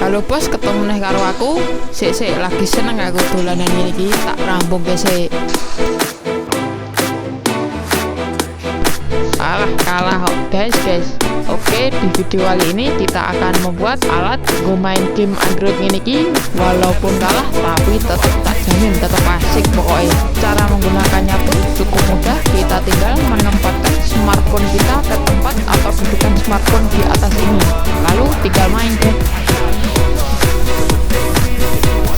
Halo bos, ketemu nih karo aku. Sik lagi seneng aku dolanan ini tak rampung sik. Alah kalah kok guys. Oke, di video kali ini kita akan membuat alat go main game Android ini. Walaupun kalah tapi tetap tak jamin tetap asik pokoknya. Cara menggunakannya pun cukup mudah. Kita tinggal menempatkan smartphone kita ke tempat atau dudukan smartphone di atas ini, lalu tinggal main deh.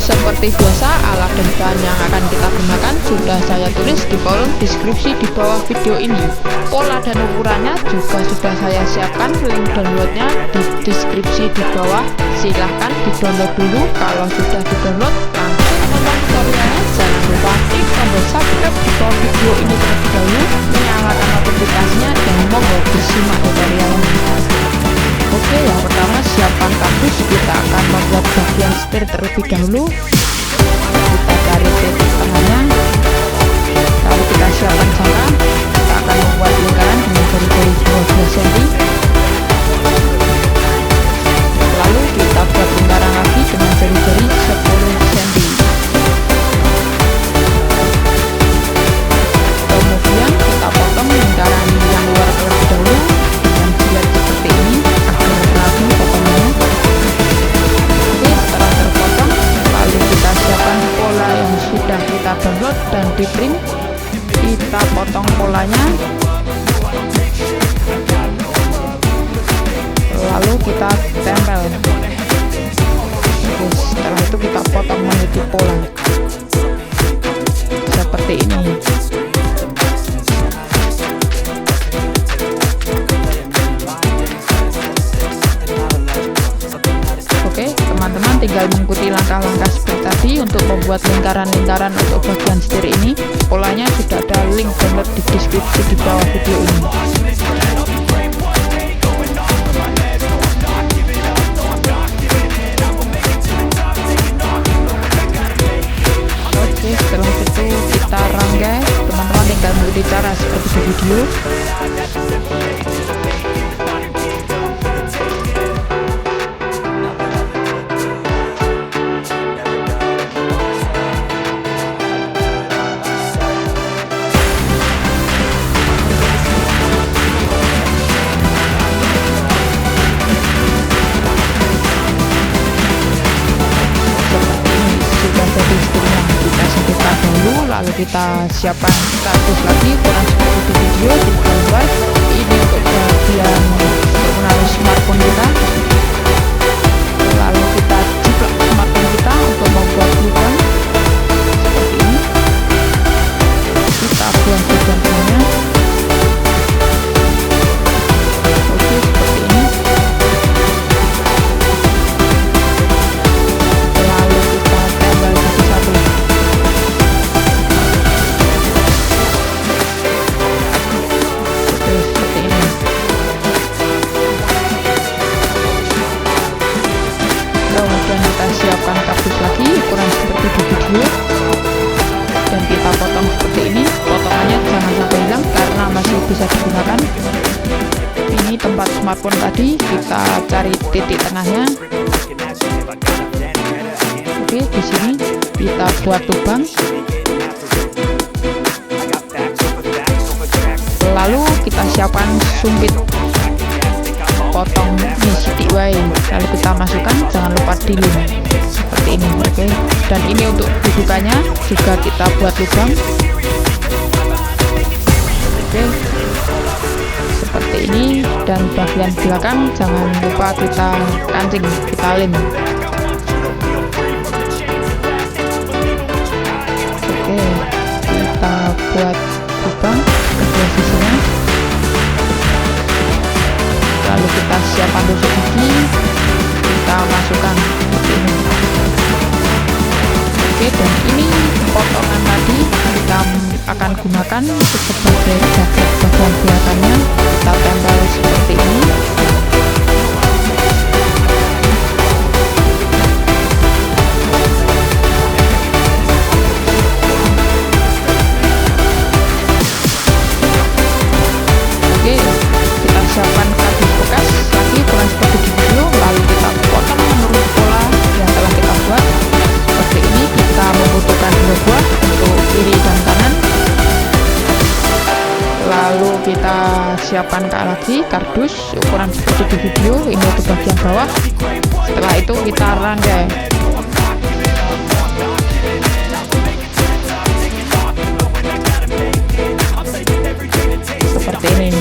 Seperti biasa, alat dan bahan yang akan kita gunakan sudah saya tulis di kolom deskripsi di bawah video ini. Pola dan ukurannya juga sudah saya siapkan, link downloadnya di deskripsi di bawah. Silahkan di download dulu. Kalau sudah di download, langsung nonton tutorialnya. Jangan lupa klik tombol subscribe di bawah video ini terlebih dahulu, nyalakan notifikasinya, dan monggo disimak tutorialnya. Oke, yang pertama siapkan kardus. Kita akan membuat bagian setir terlebih dahulu. Kita cari titik tengahnya, lalu kita siapkan jangka. Kita akan membuat lingkaran dengan jari-jari 12 cm, lalu kita buat lingkaran lagi dengan jari-jari 10 cm. Kemudian kita potong lingkaran yang luar terlebih dahulu dengan jilat seperti ini agar rapi potongannya. Oke, setelah terpotong, lalu kita siapkan pola yang sudah kita download dan di print. Kita potong polanya, lalu kita tempel. Oke, setelah itu kita potong menuju pola seperti ini. Teman-teman tinggal mengikuti langkah-langkah seperti tadi untuk membuat lingkaran-lingkaran untuk bagian setir ini. Polanya sudah ada link download di deskripsi di bawah video ini. Oke, setelah itu kita rangkai. Teman-teman tinggal mengikuti cara seperti di video. Lalu kita siapkan kardus lagi, kurang seperti di video di gambar. Ini untuk bagian penggunaan smartphone kita. Lalu kita jiplak smartphone kita untuk membuat lubang seperti ini. Kita buang bagian tengahnya. Oke, seperti ini. Lalu kita tempel satu-satu. Kemudian kita siapkan kardus lagi, ukuran seperti di video, dan kita potong seperti ini. Potongannya jangan sampai hilang karena masih bisa digunakan. Ini tempat smartphone tadi, kita cari titik tengahnya. Oke, di sini kita buat lubang. Lalu kita siapkan sumpit potong di sitik wae, lalu kita masukkan, jangan lupa dilem seperti ini. Oke, dan ini untuk dudukannya juga kita buat lubang. Oke, seperti ini, dan bagian belakang jangan lupa kita kancing, kita lem. Oke, kita buat lubang kedua sisinya. Lalu kita siapkan tusuk gigi, kita masukkan seperti ini. Oke, dan ini potongan tadi kita akan gunakan sebagai jaket bagian belakangnya. Kita tempel seperti ini. Oke, kita siapkan kardus bekas lagi, kurang seperti di video. Lalu kita potong menurut pola siapkan lagi kardus ukuran seperti di video ini untuk bagian bawah. Setelah itu kita rangkai seperti ini.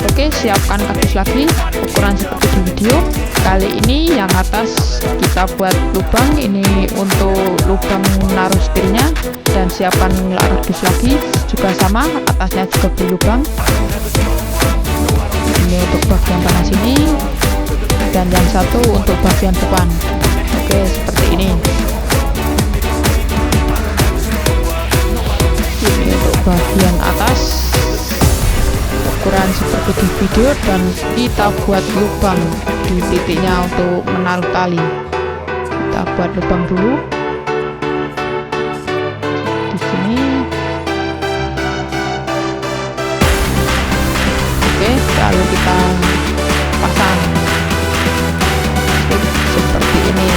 Oke, siapkan kardus lagi ukuran seperti di video. Kali ini yang atas kita buat lubang, ini untuk lubang naruh setirnya, dan siapkan kardus lagi juga sama, atasnya juga beri lubang. Ini untuk bagian tengah sini, dan yang satu untuk bagian depan. Oke, seperti ini. Ini untuk bagian atas ukuran seperti di video, dan kita buat lubang di titiknya untuk menaruh tali. Kita buat lubang dulu di sini. Oke, lalu kita pasang seperti ini.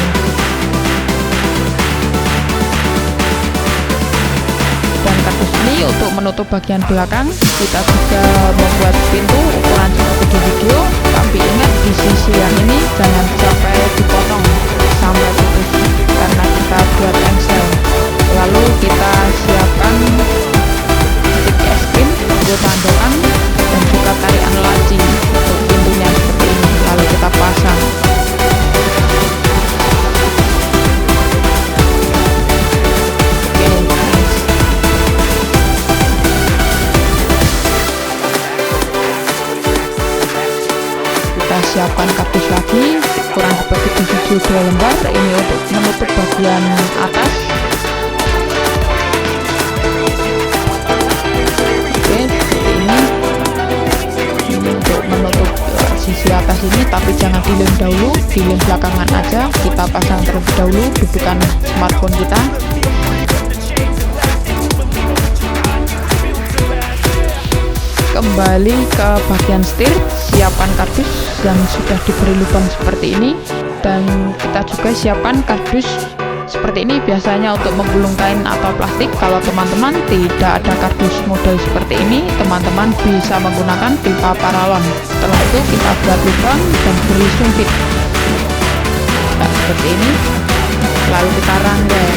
Dan kardus ini untuk menutup bagian belakang. Kita juga membuat pintu ukuran seperti di video, tapi ingat di sisi yang ini jangan sampai dipotong sampai putus karena kita buat engsel. Lalu kita siapkan stick es krim untuk tandokan dan juga tarian laci untuk pintunya seperti ini. Lalu kita pasang. Siapkan kardus lagi ukuran seperti di video 2 lembar, ini untuk menutup bagian atas. Oke, seperti ini untuk menutup sisi atas ini, tapi jangan dilem dahulu, dilem belakangan aja. Kita pasang terlebih dahulu dudukan smartphone kita. Kembali ke bagian setir, siapkan kardus yang sudah diberi lubang seperti ini, dan kita juga siapkan kardus seperti ini biasanya untuk menggulung kain atau plastik. Kalau teman-teman tidak ada kardus model seperti ini, teman-teman bisa menggunakan pipa paralon. Setelah itu kita buat lubang dan beri sumpit seperti ini, lalu kita rangkai.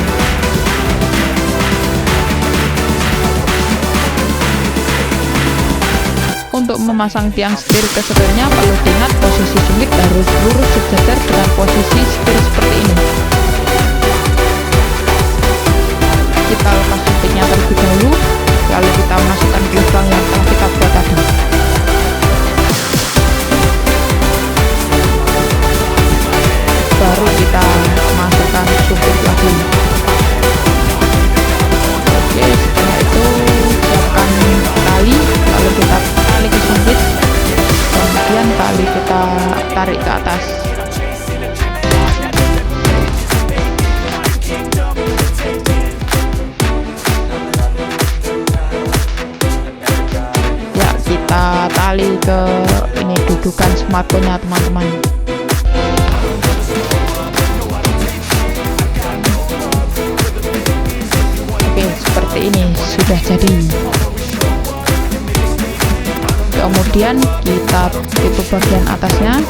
Untuk memasang tiang setir ke setirnya perlu diingat posisi sumit harus lurus sejajar dengan posisi setir seperti ini. Kita lepas sumpitnya terlebih dahulu, lalu kita masukkan ke lubang yang telah kita buat tadi. Baru kita masukkan sumpit lagi. Oke, setelah itu siapkan tali, lalu kita tali ke sumpit, kemudian tali kita tarik ke atas. Ya, kita tali ke ini dudukan smartphone-nya teman-teman. Oke, seperti ini sudah jadi. Kemudian kita tutup bagian atasnya.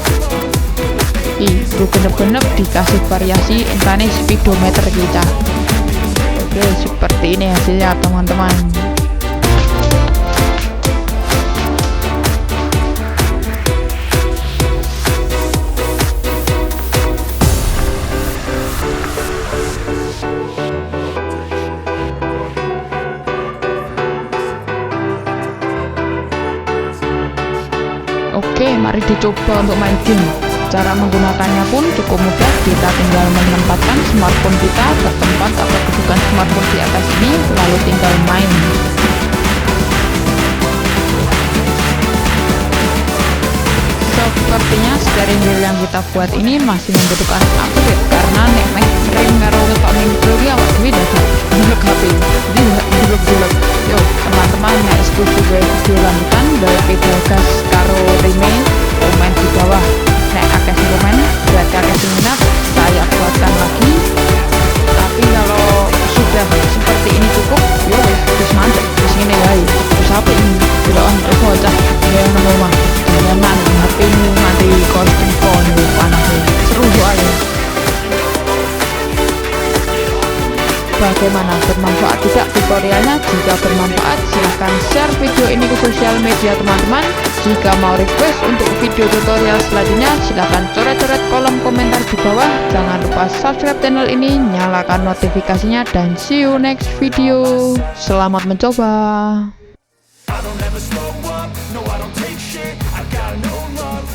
Itu benar-benar dikasih variasi entane speedometer kita. Oke, seperti ini hasilnya teman-teman. Oke, mari dicoba untuk main game. Cara menggunakannya pun cukup mudah, kita tinggal menempatkan smartphone kita ke tempat atau kedudukan smartphone di atas ini, lalu tinggal main. Sepertinya steering wheel yang kita buat ini masih membutuhkan upgrade karena nek sering karo ketok ning iki awak dhewe dadi dilek-HP. Dilek-dilek. Yo, teman-teman nek setuju video lanjutan dari pedal gas karo rime, komen di bawah. Nek akeh komen, berarti akeh minat, saya buatkan lagi. Tapi kalau sudah seperti ini cukup, yo wis mantep. Wis ngene bagaimana, bermanfaat tidak tutorialnya? Jika bermanfaat silahkan share video ini ke sosial media teman-teman. Jika mau request untuk video tutorial selanjutnya silahkan coret-coret kolom komentar di bawah. Jangan lupa subscribe channel ini, nyalakan notifikasinya, dan see you next video. Selamat mencoba.